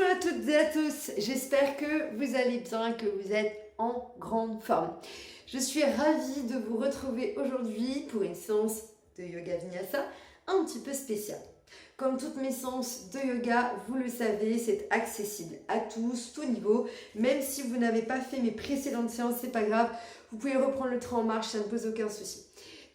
à toutes et à tous, j'espère que vous allez bien, que vous êtes en grande forme. Je suis ravie de vous retrouver aujourd'hui pour une séance de yoga vinyasa un petit peu spéciale. Comme toutes mes séances de yoga, vous le savez, c'est accessible à tous, tout niveau. Même si vous n'avez pas fait mes précédentes séances, c'est pas grave, vous pouvez reprendre le train en marche, ça ne pose aucun souci.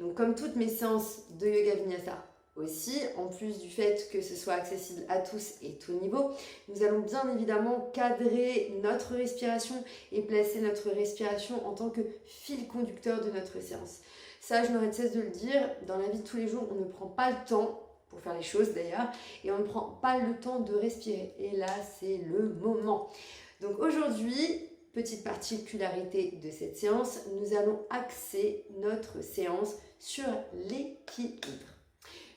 Donc comme toutes mes séances de yoga vinyasa aussi, en plus du fait que ce soit accessible à tous et tout niveau, nous allons bien évidemment cadrer notre respiration et placer notre respiration en tant que fil conducteur de notre séance. Ça, je n'aurai de cesse de le dire, dans la vie de tous les jours, on ne prend pas le temps, pour faire les choses d'ailleurs, et on ne prend pas le temps de respirer. Et là, c'est le moment. Donc aujourd'hui, petite particularité de cette séance, nous allons axer notre séance sur l'équilibre.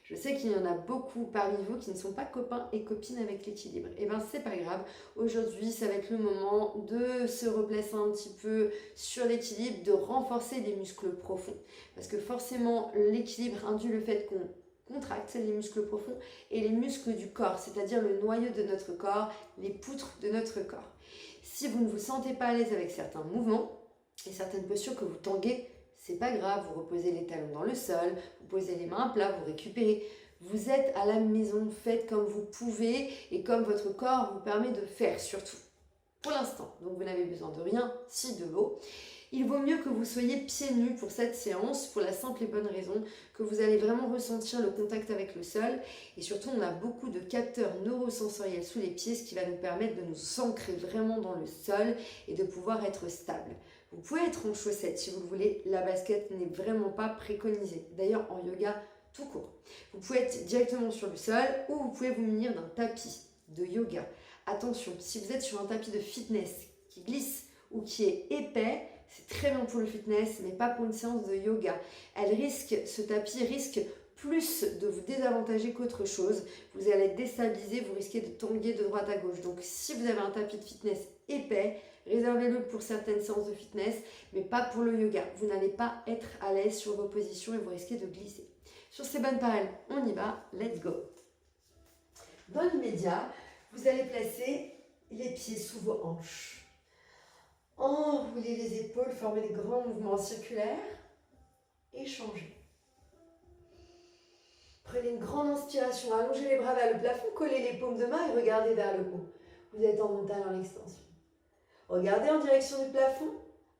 Je sais qu'il y en a beaucoup parmi vous qui ne sont pas copains et copines avec l'équilibre. Et bien c'est pas grave, aujourd'hui ça va être le moment de se replacer un petit peu sur l'équilibre, de renforcer les muscles profonds. Parce que forcément l'équilibre induit le fait qu'on contracte les muscles profonds et les muscles du corps, c'est-à-dire le noyau de notre corps, les poutres de notre corps. Si vous ne vous sentez pas à l'aise avec certains mouvements et certaines postures que vous tanguez, c'est pas grave, vous reposez les talons dans le sol, vous posez les mains à plat, vous récupérez. Vous êtes à la maison, faites comme vous pouvez et comme votre corps vous permet de faire surtout. Pour l'instant, donc vous n'avez besoin de rien, si de l'eau. Il vaut mieux que vous soyez pieds nus pour cette séance, pour la simple et bonne raison que vous allez vraiment ressentir le contact avec le sol. Et surtout, on a beaucoup de capteurs neurosensoriels sous les pieds, ce qui va nous permettre de nous ancrer vraiment dans le sol et de pouvoir être stable. Vous pouvez être en chaussettes si vous le voulez, la basket n'est vraiment pas préconisée. D'ailleurs, en yoga, tout court. Vous pouvez être directement sur le sol ou vous pouvez vous munir d'un tapis de yoga. Attention, si vous êtes sur un tapis de fitness qui glisse ou qui est épais, c'est très bien pour le fitness, mais pas pour une séance de yoga. Ce tapis risque plus de vous désavantager qu'autre chose. Vous allez être déstabilisé, vous risquez de tanguer de droite à gauche. Donc si vous avez un tapis de fitness épais, réservez-le pour certaines séances de fitness, mais pas pour le yoga. Vous n'allez pas être à l'aise sur vos positions et vous risquez de glisser. Sur ces bonnes paroles, on y va, let's go. Dans l'immédiat, vous allez placer les pieds sous vos hanches. Enroulez les épaules, formez des grands mouvements circulaires et changez. Prenez une grande inspiration, allongez les bras vers le plafond, collez les paumes de main et regardez vers le haut. Vous êtes en montagne en extension. Regardez en direction du plafond,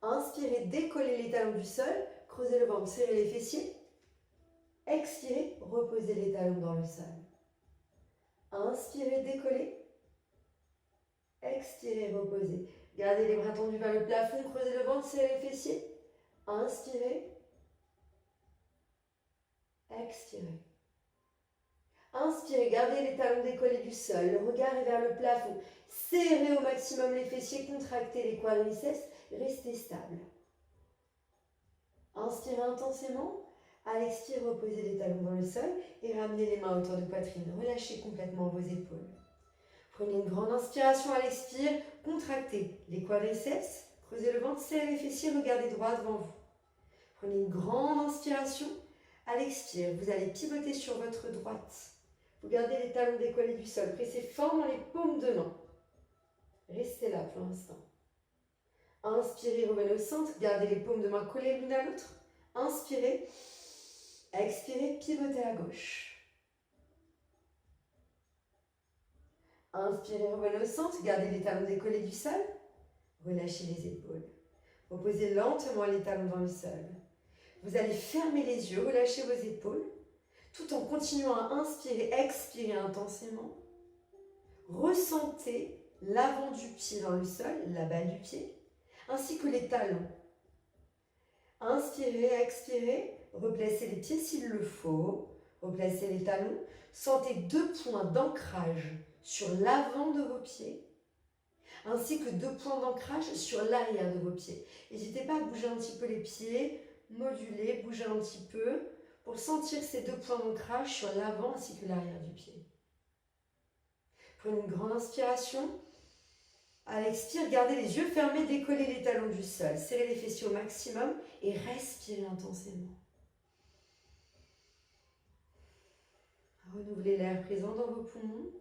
inspirez, décollez les talons du sol, creusez le ventre, serrez les fessiers. Expirez, reposez les talons dans le sol. Inspirez, décollez. Expirez, reposez. Gardez les bras tendus vers le plafond, creusez le ventre, serrez les fessiers. Inspirez. Expirez. Inspirez, gardez les talons décollés du sol, le regard est vers le plafond. Serrez au maximum les fessiers, contractez les quadriceps, restez stable. Inspirez intensément. À l'expire, reposez les talons dans le sol et ramenez les mains autour de poitrine. Relâchez complètement vos épaules. Prenez une grande inspiration à l'expire, contractez les quadriceps, creusez le ventre, serrez les fessiers, regardez droit devant vous. Prenez une grande inspiration. À l'expire, vous allez pivoter sur votre droite. Vous gardez les talons décollés du sol, pressez fort dans les paumes de main. Restez là pour l'instant. Inspirez, revenez au centre, gardez les paumes de main collées l'une à l'autre. Inspirez, expirez, pivotez à gauche. Inspirez, revenez au centre, gardez les talons décollés du sol. Relâchez les épaules. Reposez lentement les talons dans le sol. Vous allez fermer les yeux, relâcher vos épaules, tout en continuant à inspirer, expirer intensément. Ressentez l'avant du pied dans le sol, la balle du pied, ainsi que les talons. Inspirez, expirez, replacez les pieds s'il le faut, replacez les talons. Sentez 2 points d'ancrage sur l'avant de vos pieds, ainsi que 2 points d'ancrage sur l'arrière de vos pieds. N'hésitez pas à bouger un petit peu les pieds, moduler, bouger un petit peu, pour sentir ces 2 points d'ancrage sur l'avant ainsi que l'arrière du pied. Prenez une grande inspiration. À l'expire, gardez les yeux fermés, décollez les talons du sol, serrez les fessiers au maximum et respirez intensément. Renouvelez l'air présent dans vos poumons.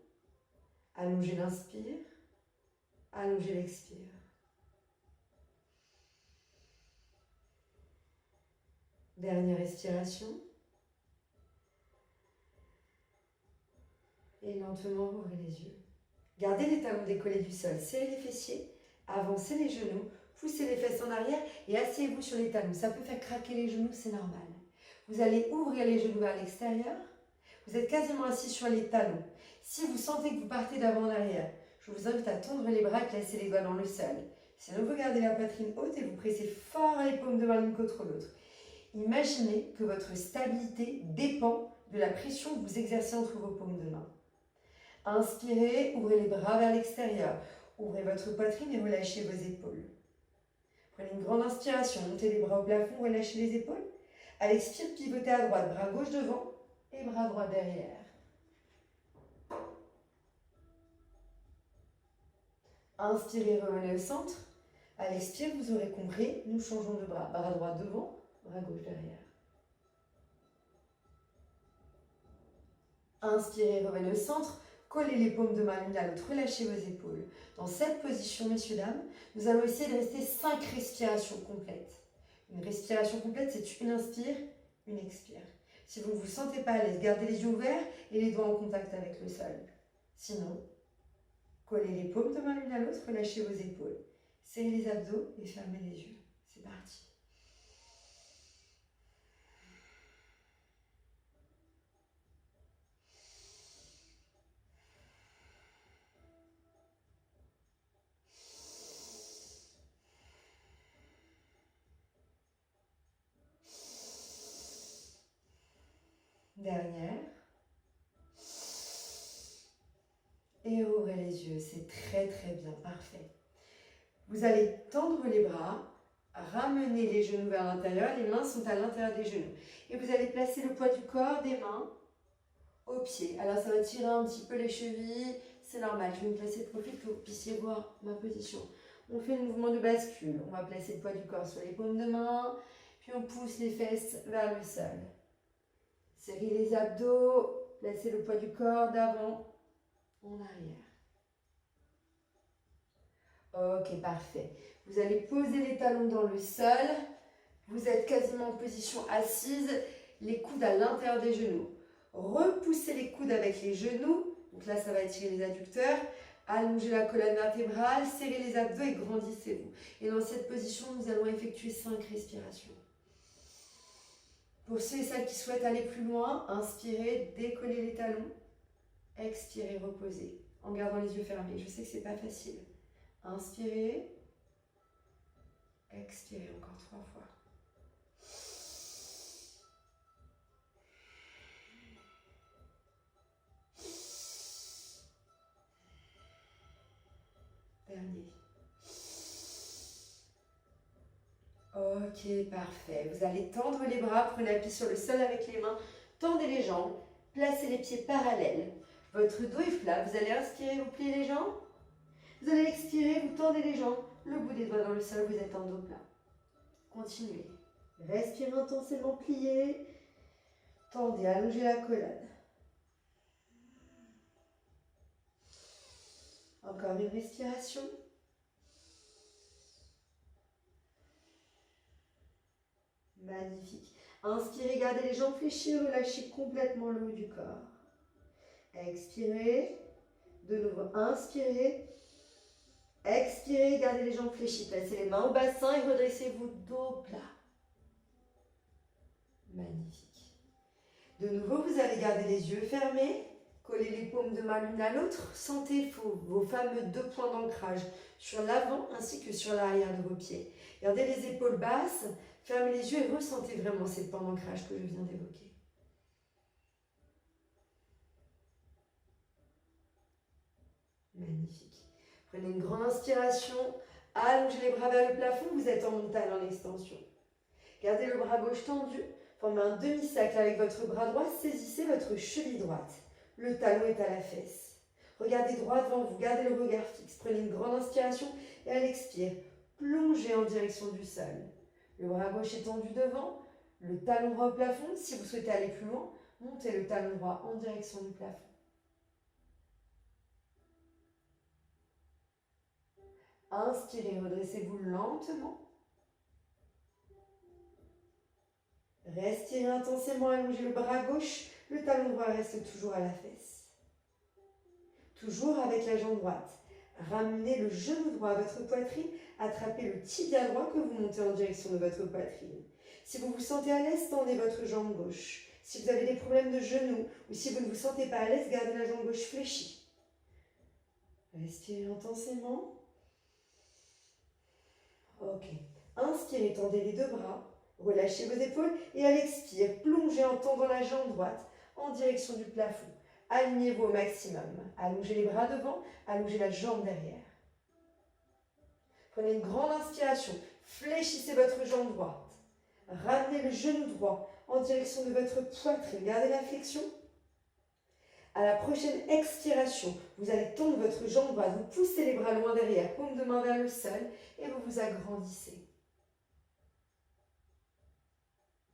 Allongez l'inspire, Allongez l'expire. Dernière respiration. Et lentement, ouvrez les yeux. Gardez les talons décollés du sol, serrez les fessiers, avancez les genoux, poussez les fesses en arrière et asseyez-vous sur les talons. Ça peut faire craquer les genoux, c'est normal. Vous allez ouvrir les genoux vers l'extérieur. Vous êtes quasiment assis sur les talons. Si vous sentez que vous partez d'avant en arrière, je vous invite à tendre les bras et placer les doigts dans le sol. Sinon, vous gardez la poitrine haute et vous pressez fort les paumes de main l'une contre l'autre. Imaginez que votre stabilité dépend de la pression que vous exercez entre vos paumes de main. Inspirez, ouvrez les bras vers l'extérieur. Ouvrez votre poitrine et relâchez vos épaules. Prenez une grande inspiration, montez les bras au plafond, relâchez les épaules. À l'expire, pivotez à droite, bras gauche devant et bras droit derrière. Inspirez, revenez au centre. À l'expire, vous aurez compris, nous changeons de bras. Bras droit devant, bras gauche derrière. Inspirez, revenez au centre. Collez les paumes de main l'une à l'autre, relâchez vos épaules. Dans cette position, messieurs, dames, nous allons essayer de rester 5 respirations complètes. Une respiration complète, c'est une inspire, une expire. Si vous ne vous sentez pas à l'aise, gardez les yeux ouverts et les doigts en contact avec le sol. Sinon, collez les paumes de main l'une à l'autre, relâchez vos épaules. Serrez les abdos et fermez les yeux. C'est parti. Dernière. Et ouvrez les yeux, c'est très très bien, parfait. Vous allez tendre les bras, ramener les genoux vers l'intérieur, les mains sont à l'intérieur des genoux. Et vous allez placer le poids du corps, des mains, aux pieds. Alors ça va tirer un petit peu les chevilles, c'est normal. Je vais me placer de profil que vous puissiez voir ma position. On fait le mouvement de bascule. On va placer le poids du corps sur les paumes de main, puis on pousse les fesses vers le sol. Serrez les abdos, placez le poids du corps d'avant en arrière. Ok, parfait. Vous allez poser les talons dans le sol. Vous êtes quasiment en position assise, les coudes à l'intérieur des genoux. Repoussez les coudes avec les genoux. Donc là, ça va étirer les adducteurs. Allongez la colonne vertébrale, serrez les abdos et grandissez-vous. Et dans cette position, nous allons effectuer 5 respirations. Pour ceux et celles qui souhaitent aller plus loin, inspirez, décollez les talons. Expirez, reposez, en gardant les yeux fermés. Je sais que ce n'est pas facile. Inspirez. Expirez encore 3 fois. Dernier. Ok, parfait. Vous allez tendre les bras, prenez appui sur le sol avec les mains, tendez les jambes, placez les pieds parallèles. Votre dos est plat, vous allez inspirer, vous pliez les jambes. Vous allez expirer, vous tendez les jambes, le bout des doigts dans le sol, vous êtes en dos plat. Continuez. Respirez intensément, pliez. Tendez, allongez la colonne. Encore une respiration. Magnifique. Inspirez, gardez les jambes fléchies, relâchez complètement le haut du corps. Expirez. De nouveau, inspirez. Expirez, gardez les jambes fléchies. Placez les mains au bassin et redressez-vous dos plat. Magnifique. De nouveau, vous allez garder les yeux fermés. Collez les paumes de main l'une à l'autre. Sentez vos fameux 2 points d'ancrage sur l'avant ainsi que sur l'arrière de vos pieds. Gardez les épaules basses. Fermez les yeux et ressentez vraiment ces points d'ancrage que je viens d'évoquer. Magnifique. Prenez une grande inspiration. Allongez les bras vers le plafond. Vous êtes en montagne en extension. Gardez le bras gauche tendu. Formez un demi-cercle avec votre bras droit. Saisissez votre cheville droite. Le talon est à la fesse. Regardez droit devant vous. Gardez le regard fixe. Prenez une grande inspiration et à l'expire, plongez en direction du sol. Le bras gauche est tendu devant. Le talon droit au plafond. Si vous souhaitez aller plus loin, montez le talon droit en direction du plafond. Inspirez, redressez-vous lentement. Respirez intensément, allongez le bras gauche, le talon droit reste toujours à la fesse. Toujours avec la jambe droite. Ramenez le genou droit à votre poitrine, attrapez le tibia droit que vous montez en direction de votre poitrine. Si vous vous sentez à l'aise, tendez votre jambe gauche. Si vous avez des problèmes de genoux ou si vous ne vous sentez pas à l'aise, gardez la jambe gauche fléchie. Respirez intensément. Ok. Inspirez, tendez les deux bras. Relâchez vos épaules et à l'expire, plongez en tendant la jambe droite en direction du plafond. Alignez-vous au maximum. Allongez les bras devant, allongez la jambe derrière. Prenez une grande inspiration. Fléchissez votre jambe droite. Ramenez le genou droit en direction de votre poitrine. Gardez la flexion. À la prochaine expiration, vous allez tendre votre jambe droite. Vous poussez les bras loin derrière, paume de main vers le sol et vous vous agrandissez.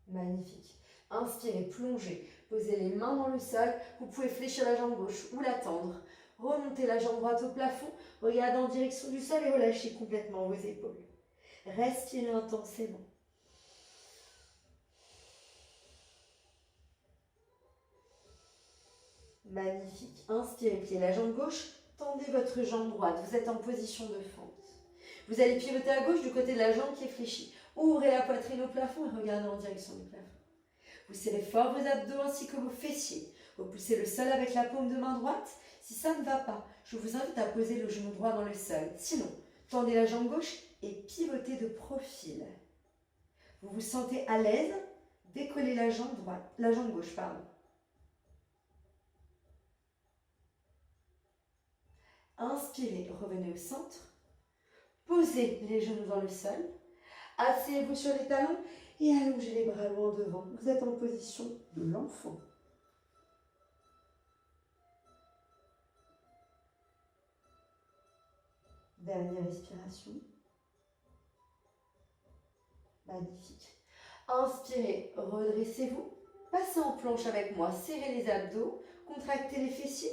Magnifique. Inspirez, plongez. Posez les mains dans le sol. Vous pouvez fléchir la jambe gauche ou la tendre. Remontez la jambe droite au plafond. Regardez en direction du sol et relâchez complètement vos épaules. Respirez intensément. Magnifique. Inspirez, pliez la jambe gauche. Tendez votre jambe droite. Vous êtes en position de fente. Vous allez pivoter à gauche du côté de la jambe qui est fléchie. Ouvrez la poitrine au plafond et regardez en direction du plafond. Vous serrez fort vos abdos ainsi que vos fessiers. Vous poussez le sol avec la paume de main droite. Si ça ne va pas, je vous invite à poser le genou droit dans le sol. Sinon, tendez la jambe gauche et pivotez de profil. Vous vous sentez à l'aise? Décollez la jambe gauche, pardon. Inspirez, revenez au centre. Posez les genoux dans le sol. Asseyez-vous sur les talons et allongez les bras loin devant. Vous êtes en position de l'enfant. Dernière respiration. Magnifique. Inspirez, redressez-vous. Passez en planche avec moi. Serrez les abdos. Contractez les fessiers.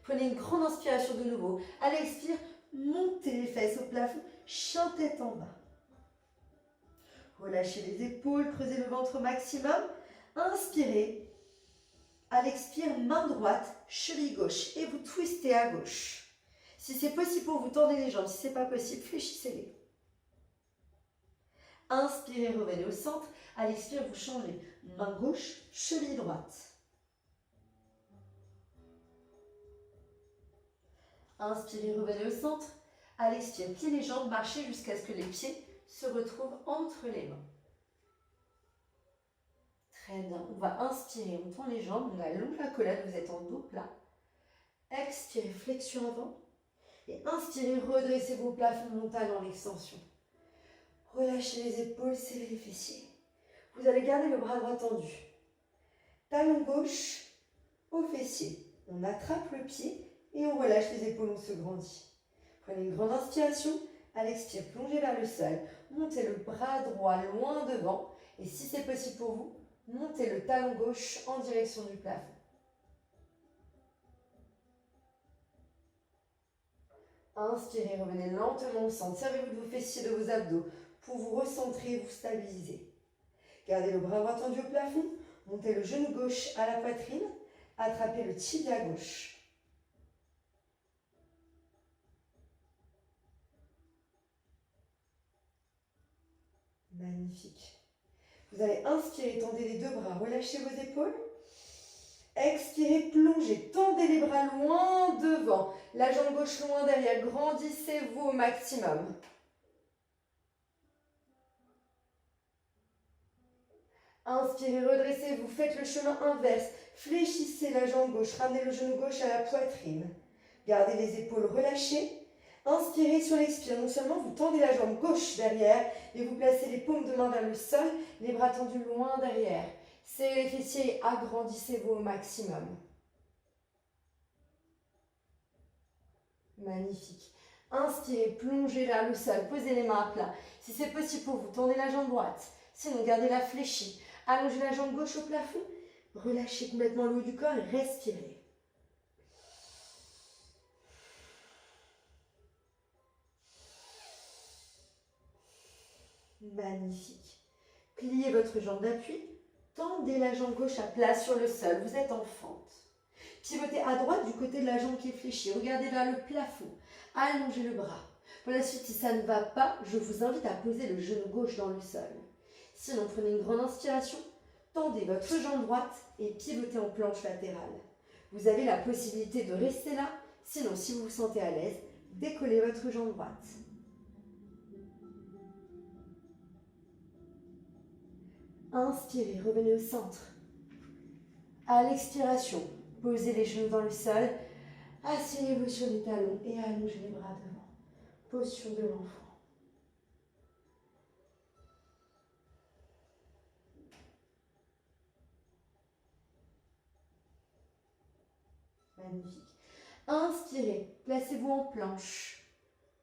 Prenez une grande inspiration de nouveau. À l'expire, montez les fesses au plafond. Chien tête en bas. Relâchez les épaules, creusez le ventre au maximum. Inspirez. À l'expire, main droite, cheville gauche. Et vous twistez à gauche. Si c'est possible pour vous, tendez les jambes. Si ce n'est pas possible, fléchissez-les. Inspirez, revenez au centre. À l'expire, vous changez. Main gauche, cheville droite. Inspirez, revenez au centre. À l'expire, pliez les jambes, marchez jusqu'à ce que les pieds se retrouvent entre les mains. Très bien. On va inspirer, on tend les jambes, on allonge la collade, vous êtes en dos plat. Expirez, flexion avant. Et inspirez, redressez-vous au plafond montagne en extension. Relâchez les épaules, serrez les fessiers. Vous allez garder le bras droit tendu. Talon gauche au fessier. On attrape le pied et on relâche les épaules, on se grandit. Prenez une grande inspiration. À l'expire, plongez vers le sol. Montez le bras droit loin devant. Et si c'est possible pour vous, montez le talon gauche en direction du plafond. Inspirez, revenez lentement au centre. Servez-vous de vos fessiers, de vos abdos pour vous recentrer et vous stabiliser. Gardez le bras droit tendu au plafond. Montez le genou gauche à la poitrine. Attrapez le tibia gauche. Magnifique. Vous allez inspirer, tendez les deux bras, relâchez vos épaules. Expirez, plongez, tendez les bras loin devant. La jambe gauche loin derrière, grandissez-vous au maximum. Inspirez, redressez-vous, faites le chemin inverse. Fléchissez la jambe gauche, ramenez le genou gauche à la poitrine. Gardez les épaules relâchées. Inspirez sur l'expire. Non seulement vous tendez la jambe gauche derrière et vous placez les paumes de main vers le sol, les bras tendus loin derrière. Serrez les fessiers et agrandissez-vous au maximum. Magnifique. Inspirez, plongez vers le sol, posez les mains à plat. Si c'est possible pour vous, tendez la jambe droite. Sinon, gardez-la fléchie. Allongez la jambe gauche au plafond. Relâchez complètement le haut du corps et respirez. Magnifique. Pliez votre jambe d'appui. Tendez la jambe gauche à plat sur le sol. Vous êtes en fente. Pivotez à droite du côté de la jambe qui est fléchie. Regardez vers le plafond. Allongez le bras. Pour la suite, si ça ne va pas, je vous invite à poser le genou gauche dans le sol. Sinon, prenez une grande inspiration. Tendez votre jambe droite et pivotez en planche latérale. Vous avez la possibilité de rester là. Sinon, si vous vous sentez à l'aise, décollez votre jambe droite. Inspirez, revenez au centre. À l'expiration, posez les genoux dans le sol. Asseyez-vous sur les talons et allongez les bras devant. Posture de l'enfant. Magnifique. Inspirez, placez-vous en planche.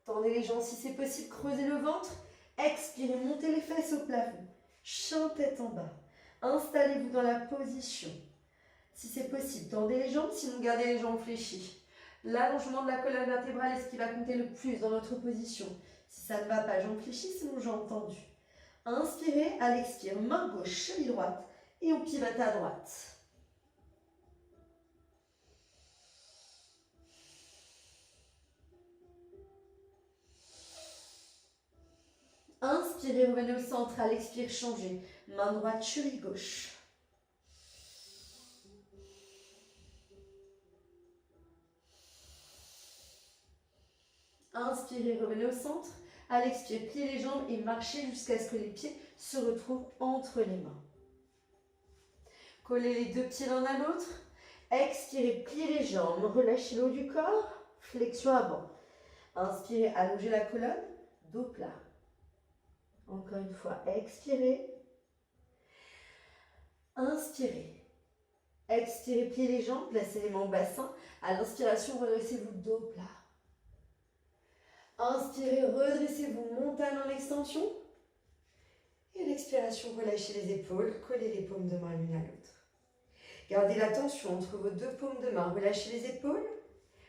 Tendez les jambes si c'est possible, creusez le ventre. Expirez, montez les fesses au plafond. Chien tête en bas. Installez-vous dans la position. Si c'est possible, tendez les jambes, sinon gardez les jambes fléchies. L'allongement de la colonne vertébrale est ce qui va compter le plus dans notre position. Si ça ne va pas, jambes fléchies, sinon jambes tendues. Inspirez, à l'expire, main gauche, cheville droite et on pivote à droite. Inspirez, revenez au centre, à l'expire, changez. Main droite, cheville gauche. Inspirez, revenez au centre. À l'expire, pliez les jambes et marchez jusqu'à ce que les pieds se retrouvent entre les mains. Collez les deux pieds l'un à l'autre. Expirez, pliez les jambes, relâchez le haut du corps. Flexion avant. Inspirez, allongez la colonne, dos plat. Encore une fois, expirez. Inspirez. Expirez, pliez les jambes, placez les mains au bassin. À l'inspiration, redressez-vous dos plat. Inspirez, redressez-vous, montagne en extension. Et l'expiration, relâchez les épaules, collez les paumes de main l'une à l'autre. Gardez la tension entre vos deux paumes de main, relâchez les épaules.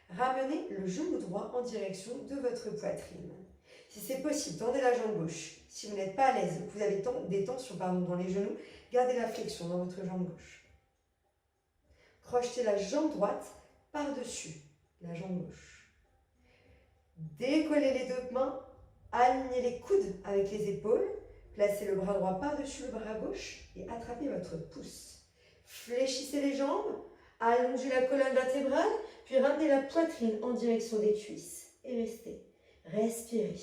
Ramenez le genou droit en direction de votre poitrine. Si c'est possible, tendez la jambe gauche. Si vous n'êtes pas à l'aise, vous avez des tensions dans les genoux, gardez la flexion dans votre jambe gauche. Crochetez la jambe droite par-dessus la jambe gauche. Décollez les deux mains, alignez les coudes avec les épaules, placez le bras droit par-dessus le bras gauche et attrapez votre pouce. Fléchissez les jambes, allongez la colonne vertébrale, puis ramenez la poitrine en direction des cuisses et restez. Respirez.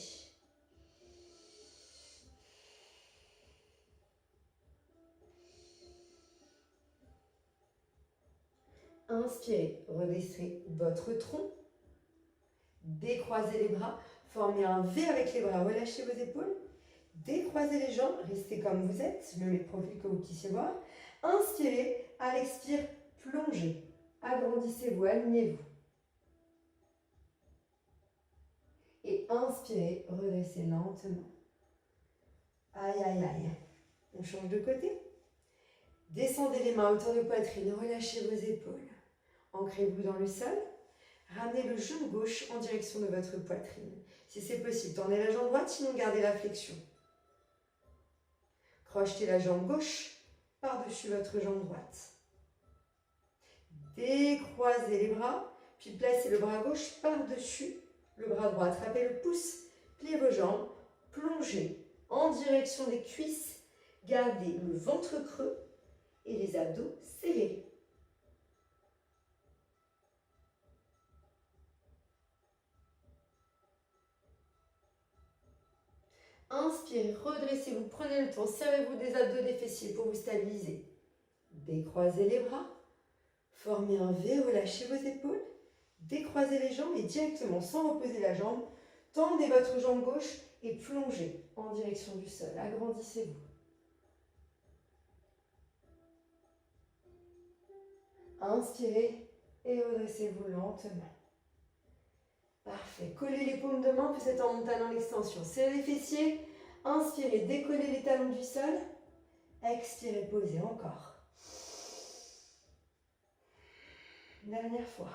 Inspirez, redressez votre tronc, décroisez les bras, formez un V avec les bras, relâchez vos épaules, décroisez les jambes, restez comme vous êtes, le profil que vous puissiez voir. Inspirez, à l'expire, plongez, agrandissez-vous, alignez-vous. Et inspirez, redressez lentement. Aïe, aïe, aïe. On change de côté. Descendez les mains à hauteur de poitrine, relâchez vos épaules. Ancrez-vous dans le sol. Ramenez le genou gauche en direction de votre poitrine. Si c'est possible, tendez la jambe droite, sinon gardez la flexion. Crochetez la jambe gauche par-dessus votre jambe droite. Décroisez les bras, puis placez le bras gauche par-dessus le bras droit. Attrapez le pouce, pliez vos jambes, plongez en direction des cuisses. Gardez le ventre creux et les abdos serrés. Inspirez, redressez-vous, prenez le temps, serrez-vous des abdos des fessiers pour vous stabiliser. Décroisez les bras, formez un V, relâchez vos épaules, décroisez les jambes et directement, sans reposer la jambe, tendez votre jambe gauche et plongez en direction du sol. Agrandissez-vous. Inspirez et redressez-vous lentement. Parfait. Collez les paumes de main, puis c'est en montagne en extension. Serrez les fessiers. Inspirez, décollez les talons du sol. Expirez, posez encore. Dernière fois.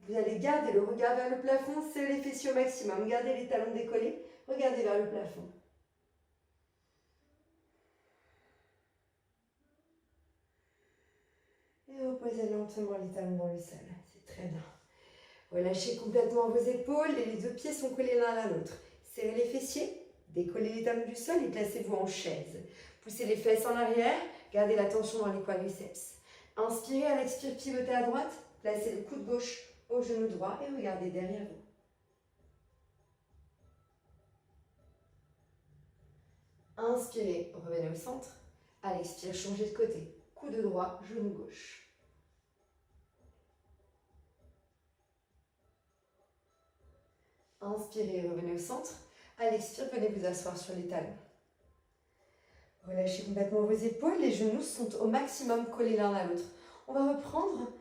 Vous allez garder le regard vers le plafond, serrez les fessiers au maximum, gardez les talons décollés, regardez vers le plafond. Et reposez lentement les talons dans le sol, c'est très bien. Relâchez complètement vos épaules et les deux pieds sont collés l'un à l'autre. Serrez les fessiers, décollez les talons du sol et placez-vous en chaise. Poussez les fesses en arrière, gardez la tension dans les quadriceps. Inspirez, à l'expire, pivotez à droite, placez le coude gauche au genou droit et regardez derrière vous. Inspirez, revenez au centre. À l'expire, changez de côté. Coude droit, genou gauche. Inspirez, revenez au centre. À l'expire, venez vous asseoir sur les talons. Relâchez complètement vos épaules, les genoux sont au maximum collés l'un à l'autre. On va reprendre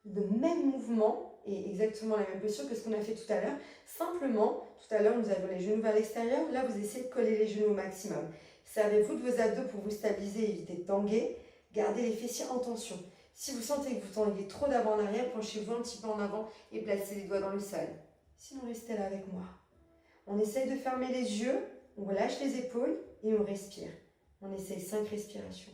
le même mouvement et exactement la même posture que ce qu'on a fait tout à l'heure. Simplement, tout à l'heure, nous avions les genoux vers l'extérieur. Là, vous essayez de coller les genoux au maximum. Servez-vous de vos abdos pour vous stabiliser et éviter de tanguer. Gardez les fessiers en tension. Si vous sentez que vous tanguez trop d'avant en arrière, penchez-vous un petit peu en avant et placez les doigts dans le sol. Sinon, restez là avec moi. On essaye de fermer les yeux, on relâche les épaules et on respire. On essaye 5 respirations.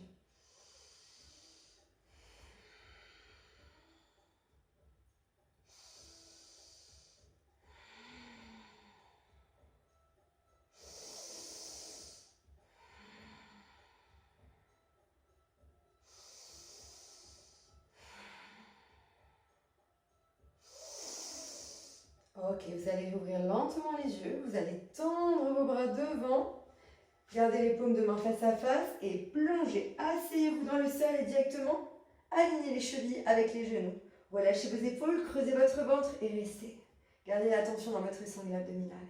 Ok, vous allez ouvrir lentement les yeux, vous allez tendre vos bras devant, gardez les paumes de main face à face et plongez. Asseyez-vous dans le sol et directement alignez les chevilles avec les genoux. Relâchez vos épaules, creusez votre ventre et restez. Gardez la tension dans votre sangle abdominale.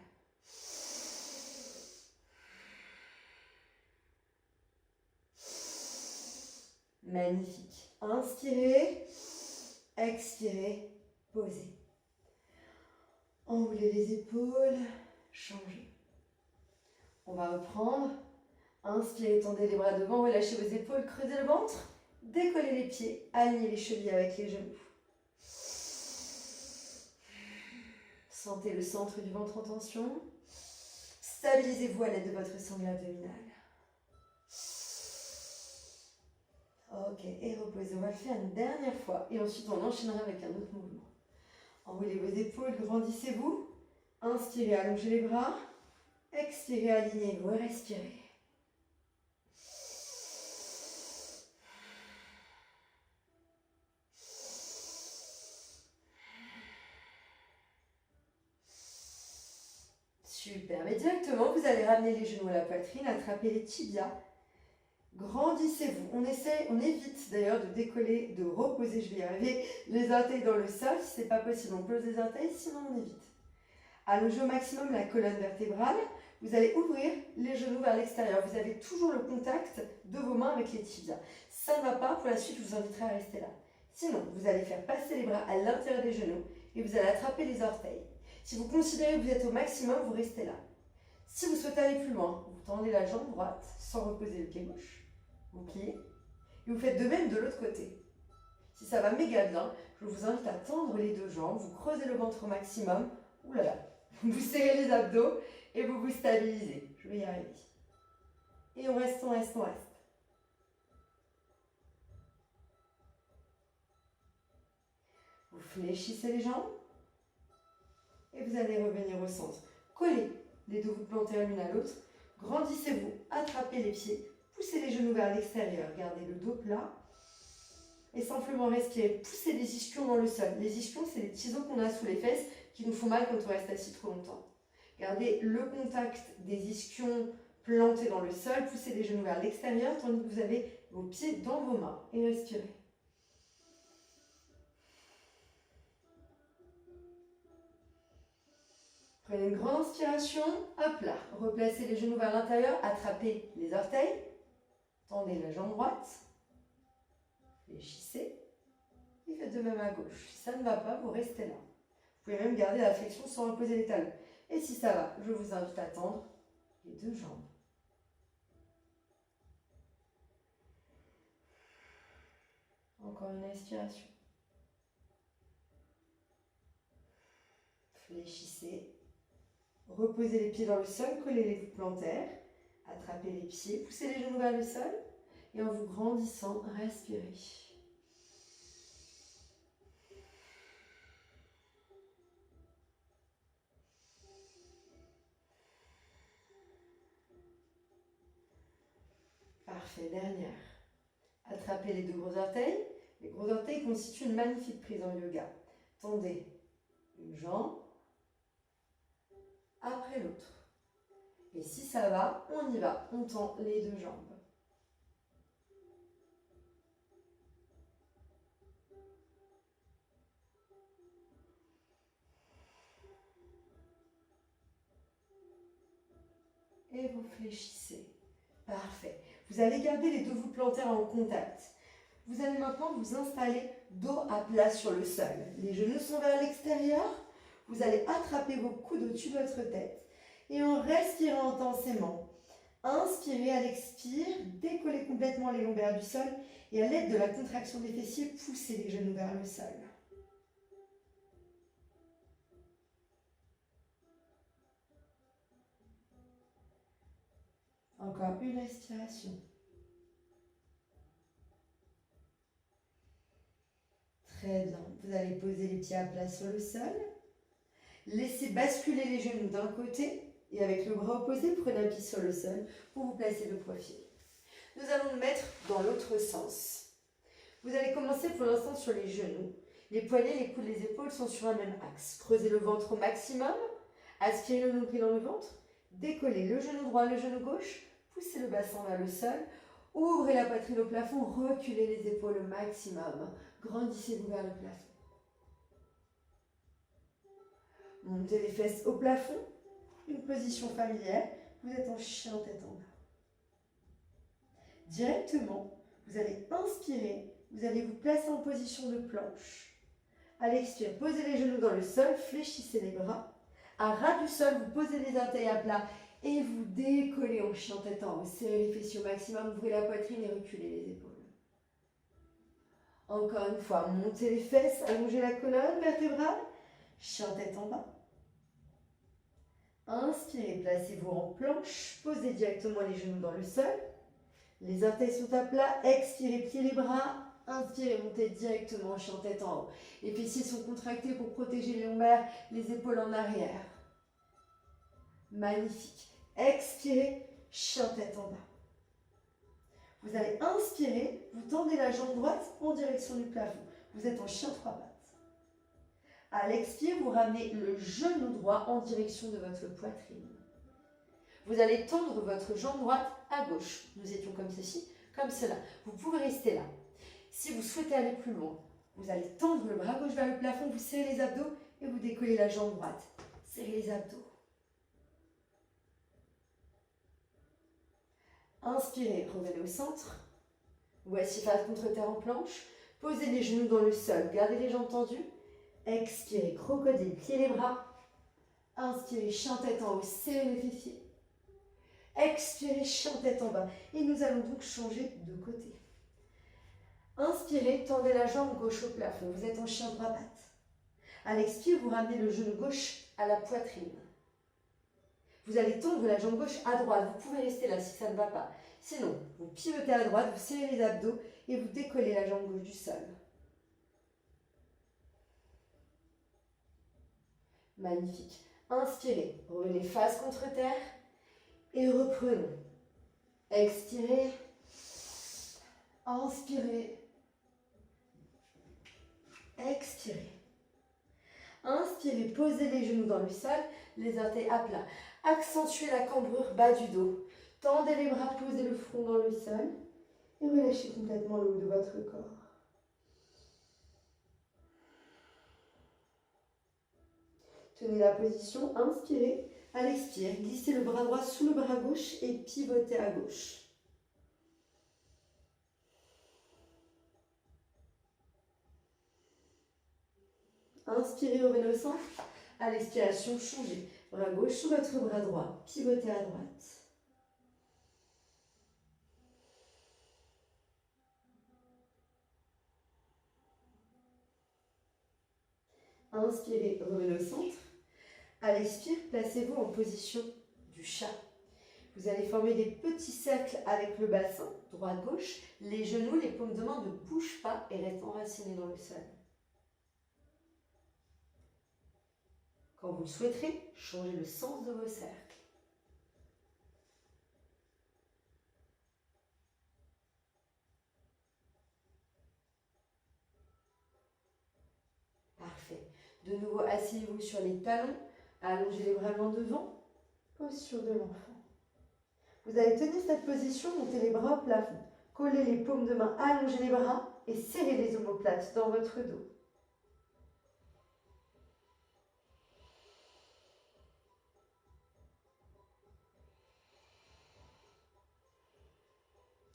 Magnifique. Inspirez, expirez, posez. Enroulez les épaules, changez. On va reprendre. Inspirez, tendez les bras devant, relâchez vos épaules, creusez le ventre, décollez les pieds, alignez les chevilles avec les genoux. Sentez le centre du ventre en tension. Stabilisez-vous à l'aide de votre sangle abdominale. Ok, et reposez. On va le faire une dernière fois et ensuite on enchaînera avec un autre mouvement. Enroulez vos épaules, grandissez-vous. Inspirez, allongez les bras. Expirez, alignez-vous et respirez. Super, mais directement, vous allez ramener les genoux à la poitrine, attraper les tibias. Grandissez-vous. On évite d'ailleurs de décoller, de reposer, je vais y arriver, les orteils dans le sol. Si ce n'est pas possible, on pose les orteils, sinon on évite. Allongez au maximum la colonne vertébrale. Vous allez ouvrir les genoux vers l'extérieur. Vous avez toujours le contact de vos mains avec les tibias. Ça ne va pas, pour la suite, je vous inviterai à rester là. Sinon, vous allez faire passer les bras à l'intérieur des genoux et vous allez attraper les orteils. Si vous considérez que vous êtes au maximum, vous restez là. Si vous souhaitez aller plus loin, vous tendez la jambe droite sans reposer le pied gauche. Vous pliez et vous faites de même de l'autre côté. Si ça va méga bien, je vous invite à tendre les deux jambes, vous creusez le ventre au maximum. Ouh là là, vous serrez les abdos et vous vous stabilisez. Je vais y arriver. Et on reste, on reste, on reste. Vous fléchissez les jambes et vous allez revenir au centre. Collez les deux voûtes plantaires l'une à l'autre. Grandissez-vous, attrapez les pieds, poussez les genoux vers l'extérieur. Gardez le dos plat et simplement respirez. Poussez les ischions dans le sol. Les ischions, c'est les petits os qu'on a sous les fesses qui nous font mal quand on reste assis trop longtemps. Gardez le contact des ischions plantés dans le sol. Poussez les genoux vers l'extérieur tandis que vous avez vos pieds dans vos mains et respirez. Prenez une grande inspiration, hop là, replacez les genoux vers l'intérieur, attrapez les orteils, tendez la jambe droite, fléchissez et faites de même à gauche. Si ça ne va pas, vous restez là. Vous pouvez même garder la flexion sans reposer les talons. Et si ça va, je vous invite à tendre les deux jambes. Encore une inspiration. Fléchissez. Reposez les pieds dans le sol, collez les plantaires. Attrapez les pieds, poussez les genoux vers le sol. Et en vous grandissant, respirez. Parfait, dernière. Attrapez les deux gros orteils. Les gros orteils constituent une magnifique prise en yoga. Tendez une jambe après l'autre. Et si ça va, on y va. On tend les deux jambes. Et vous fléchissez. Parfait. Vous allez garder les deux voûtes plantaires en contact. Vous allez maintenant vous installer dos à plat sur le sol. Les genoux sont vers l'extérieur. Vous allez attraper vos coudes au-dessus de votre tête. Et en respirant intensément, inspirez à l'expire, décollez complètement les lombaires du sol. Et à l'aide de la contraction des fessiers, poussez les genoux vers le sol. Encore une respiration. Très bien. Vous allez poser les pieds à plat sur le sol. Laissez basculer les genoux d'un côté et avec le bras opposé, prenez un pied sur le sol pour vous placer de profil. Nous allons nous mettre dans l'autre sens. Vous allez commencer pour l'instant sur les genoux. Les poignets, les coudes, les épaules sont sur un même axe. Creusez le ventre au maximum. Aspirez le nombril dans le ventre. Décollez le genou droit, le genou gauche. Poussez le bassin vers le sol. Ouvrez la poitrine au plafond. Reculez les épaules au maximum. Grandissez-vous vers le plafond. Montez les fesses au plafond. Une position familière. Vous êtes en chien tête en bas. Directement, vous allez inspirer. Vous allez vous placer en position de planche. À l'expire, posez les genoux dans le sol. Fléchissez les bras. À ras du sol, vous posez les orteils à plat. Et vous décollez en chien tête en haut. Serrez les fessiers au maximum. Ouvrez la poitrine et reculez les épaules. Encore une fois, montez les fesses. Allongez la colonne vertébrale. Chien tête en bas. Inspirez, placez-vous en planche, posez directement les genoux dans le sol. Les orteils sont à plat, expirez, pliez les bras. Inspirez, montez directement en chien tête en haut. Les fessiers sont contractés pour protéger les lombaires, les épaules en arrière. Magnifique. Expirez, chien tête en bas. Vous allez inspirer, vous tendez la jambe droite en direction du plafond. Vous êtes en chien trois pattes. À l'expire, vous ramenez le genou droit en direction de votre poitrine. Vous allez tendre votre jambe droite à gauche. Nous étions comme ceci, comme cela. Vous pouvez rester là. Si vous souhaitez aller plus loin, vous allez tendre le bras gauche vers le plafond, vous serrez les abdos et vous décollez la jambe droite. Serrez les abdos. Inspirez, revenez au centre. Voici face contre terre en planche. Posez les genoux dans le sol, gardez les jambes tendues. Expirez, crocodile, pliez les bras. Inspirez, chien tête en haut, serrez les fessiers. Expirez, chien tête en bas. Et nous allons donc changer de côté. Inspirez, tendez la jambe gauche au plafond. Vous êtes en chien trois pattes. À l'expire, vous ramenez le genou gauche à la poitrine. Vous allez tendre la jambe gauche à droite. Vous pouvez rester là si ça ne va pas. Sinon, vous pivotez à droite, vous serrez les abdos et vous décollez la jambe gauche du sol. Magnifique. Inspirez, revenez face contre terre et reprenons. Expirez, inspirez, expirez. Inspirez, posez les genoux dans le sol, les orteils à plat. Accentuez la cambrure bas du dos. Tendez les bras, posez le front dans le sol et relâchez complètement le haut de votre corps. Tenez la position, inspirez. À l'expire, glissez le bras droit sous le bras gauche et pivotez à gauche. Inspirez, revenez au centre. À l'expiration, changez. Bras gauche sous votre bras droit, pivotez à droite. Inspirez, revenez au centre. À l'expire, placez-vous en position du chat. Vous allez former des petits cercles avec le bassin, droite-gauche. Les genoux, les paumes de main ne bougent pas et restent enracinés dans le sol. Quand vous le souhaiterez, changez le sens de vos cercles. Parfait. De nouveau, asseyez-vous sur les talons, allongez les bras loin devant, posture de l'enfant. Vous allez tenir cette position, monter les bras au plafond, coller les paumes de main, allonger les bras et serrer les omoplates dans votre dos.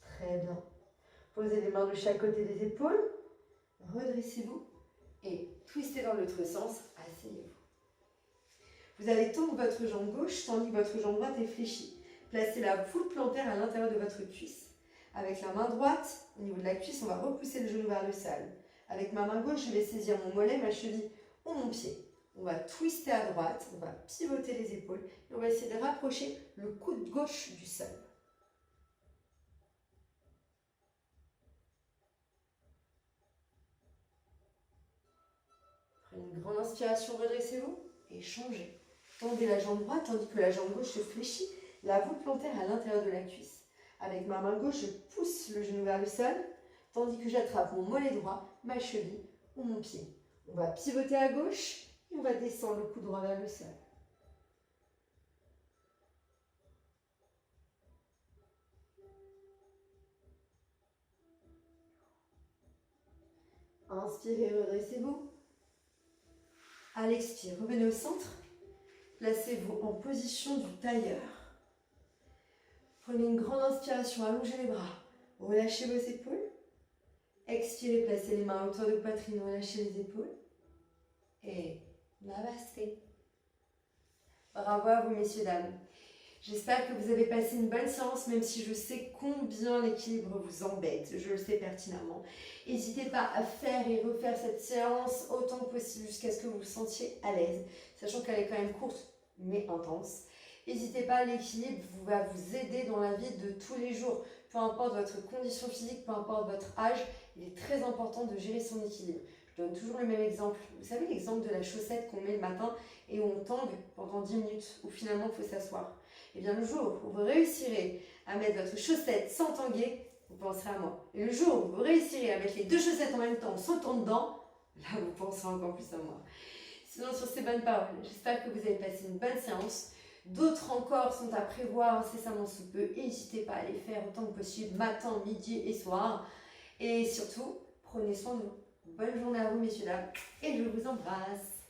Très bien. Posez les mains de chaque côté des épaules, redressez-vous et twistez dans l'autre sens, asseyez-vous. Vous allez tendre votre jambe gauche tandis que votre jambe droite est fléchie. Placez la voûte plantaire à l'intérieur de votre cuisse. Avec la main droite, au niveau de la cuisse, on va repousser le genou vers le sol. Avec ma main gauche, je vais saisir mon mollet, ma cheville ou mon pied. On va twister à droite, on va pivoter les épaules et on va essayer de rapprocher le coude gauche du sol. Prenez une grande inspiration, redressez-vous et changez. Tendez la jambe droite tandis que la jambe gauche se fléchit, la voûte plantaire à l'intérieur de la cuisse. Avec ma main gauche, je pousse le genou vers le sol, tandis que j'attrape mon mollet droit, ma cheville ou mon pied. On va pivoter à gauche et on va descendre le coude droit vers le sol. Inspirez, redressez-vous. À l'expire, revenez au centre. Placez-vous en position du tailleur. Prenez une grande inspiration, allongez les bras. Relâchez vos épaules. Expirez, placez les mains à hauteur de poitrine, relâchez les épaules. Et namasté. Bravo à vous, messieurs, dames. J'espère que vous avez passé une bonne séance, même si je sais combien l'équilibre vous embête, je le sais pertinemment. N'hésitez pas à faire et refaire cette séance autant que possible jusqu'à ce que vous vous sentiez à l'aise, sachant qu'elle est quand même courte mais intense. N'hésitez pas, l'équilibre va vous aider dans la vie de tous les jours. Peu importe votre condition physique, peu importe votre âge, il est très important de gérer son équilibre. Je donne toujours le même exemple. Vous savez l'exemple de la chaussette qu'on met le matin et où on tangue pendant 10 minutes, où finalement il faut s'asseoir. Et bien le jour où vous réussirez à mettre votre chaussette sans tanguer, vous penserez à moi. Et le jour où vous réussirez à mettre les deux chaussettes en même temps en sautant dedans, là vous penserez encore plus à moi. Sinon, sur ces bonnes paroles, j'espère que vous avez passé une bonne séance. D'autres encore sont à prévoir incessamment sous peu. N'hésitez pas à les faire autant que possible, matin, midi et soir. Et surtout, prenez soin de vous. Bonne journée à vous, messieurs, dames, et je vous embrasse.